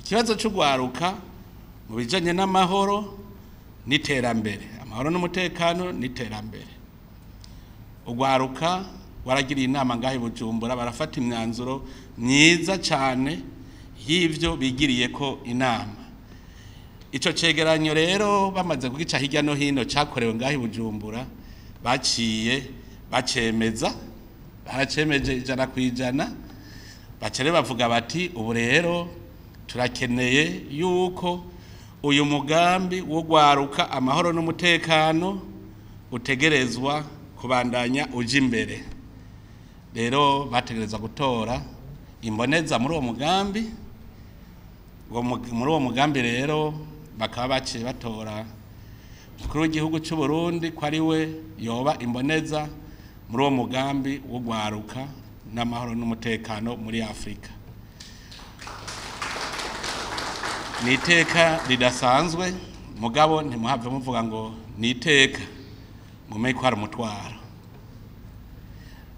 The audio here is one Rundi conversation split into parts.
ikibazo cy'urwaruka mu bijanye n'amahoro n'iterambere, amahoro n'umutekano n'iterambere. Urwaruka waragiriye inama ngahe Bujumbura, barafata imyanzuro myiza cyane y'ivyo bigiriye ko inama. Ico cegeranyo rero bamaze kugica hirya no hino cyakorewe ngahe Bujumbura, baciye bacemeza, baracemeje 100%, bacere bavuga bati ubu rero turakeneye yuko uyu mugambi wo rwaruka amahoro n'umutekano utegerezwa kubandanya uje imbere. Rero bategereza gutora imboneza muri uwo mugambi. Muri uwo mugambi rero bakaba baciye batora umukuru w'igihugu cy'u Burundi ko ari we yoba imboneza muri uwo mugambi wo rwaruka n'amahoro n'umutekano muri Afrika. Ni iteka ridasanzwe, mugabo ntimuhave muvuga ngo ni iteka mumenye ko hari umutwaro.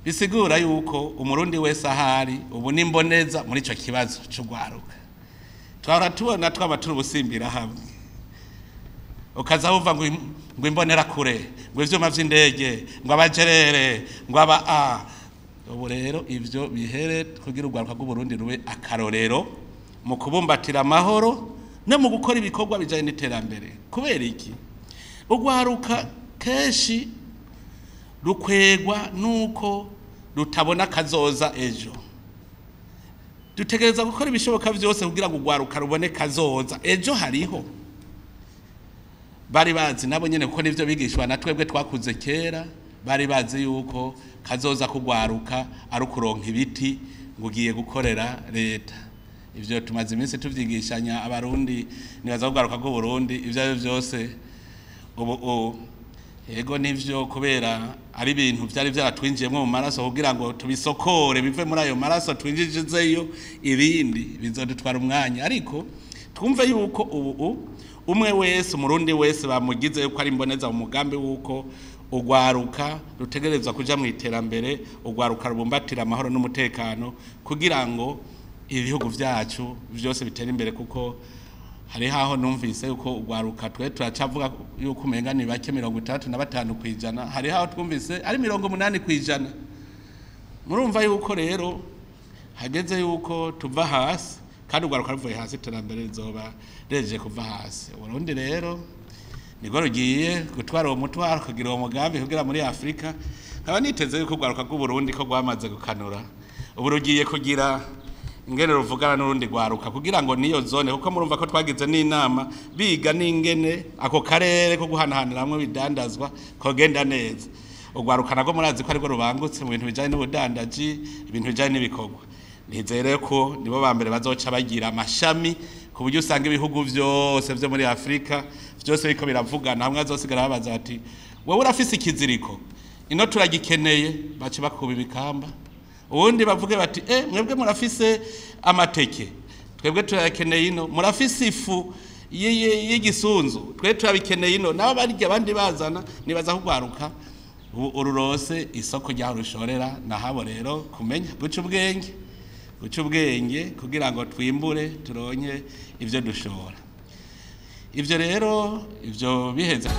Bisigura yuko umurundi wese ahari ubu n'imboneza muri ico kibazo cy'urwaruka. Twara tubona twaba turi ubusimbira hamwe, ukaza uva ngo imbonera kure, ngo ivyuma vy'indege, ngo abajerere, ngo aba ubu rero ivyo bihere kugira urwaruka rw'Uburundi rube akarorero mu kubumbatira amahoro no mu gukora ibikorwa bijanye n'iterambere. Kubera iki? Urwaruka keshi rukwegwa nuko rutabona kazoza ejo. Dutegereza gukora ibishoboka byose kugira ngo urwaruka rubone kazoza ejo. Hariho bari bazi nabo nyene kuko nivyo bigishwa na twebwe twakuze kera, bari bazi yuko kazoza kugwaruka ari kuronka ibiti ngo ugiye gukorera leta. Ivyo tumaze iminsi tuvyigishanya abarundi, nibaza kugwaruka ko Burundi ivyo byose ubu yego nivyo, kubera ari ibintu byari byaratwinjiyemo mu maraso kugira ngo tubisokore bive muri ayo maraso twinjijeyo ibindi bizodutwara umwanya. Ariko twumve yuko ubu umwe wese umurundi wese bamugize yuko ari imboneza mu mugambi wuko urwaruka rutegerezwa kuja mu iterambere, urwaruka rubumbatira amahoro n'umutekano kugira ngo ibihugu vyacu byose bitera imbere. Kuko hari haho numvise yuko urwaruka twe turacavuga yuko umenga ni bake 65%, hari haho twumvise ari 80%. Murumva yuko rero hageze yuko tuva hasi, kandi urwaruka ruvuye hasi iterambere rizoba reje kuva hasi. Uburundi rero niko rugiye gutwara uwo mutwaro kugira uwo mugambi kugira muri Afrika. Nkaba niteze yuko urwaruka rw'Uburundi ko rwamaze gukanura, ubu rugiye kugira ingene ruvugana n'urundi rwaruka kugira ngo niyo zone, kuko murumva ko twagize n'inama biga n'ingene ako karere ko guhanahaniramwe bidandazwa kogenda neza. Urwaruka nago murazi ko ariko rubangutse mu bintu bijanye n'ubudandaji, ibintu bijanye n'ibikorwa. Nizere ko nibo bambere bazoca bagira amashami ku buryo usanga ibihugu byose byo muri Afrika byose biko biravugana hamwe, azosigara babaza ati wowe urafise ikiziriko ino turagikeneye, bace bakuba ibikamba. Ubundi bavuge bati mwebwe murafise amateke, twebwe turakeneye ino, murafise ifu y'igisunzu, twe turabikeneye ino. Nabo barya abandi bazana, nibaza kugwaruka ururose isoko rya rushorera. Nahabo rero kumenya guca ubwenge kugira ngo twimbure turonye ivyo dushora. Ivyo rero ivyo biheza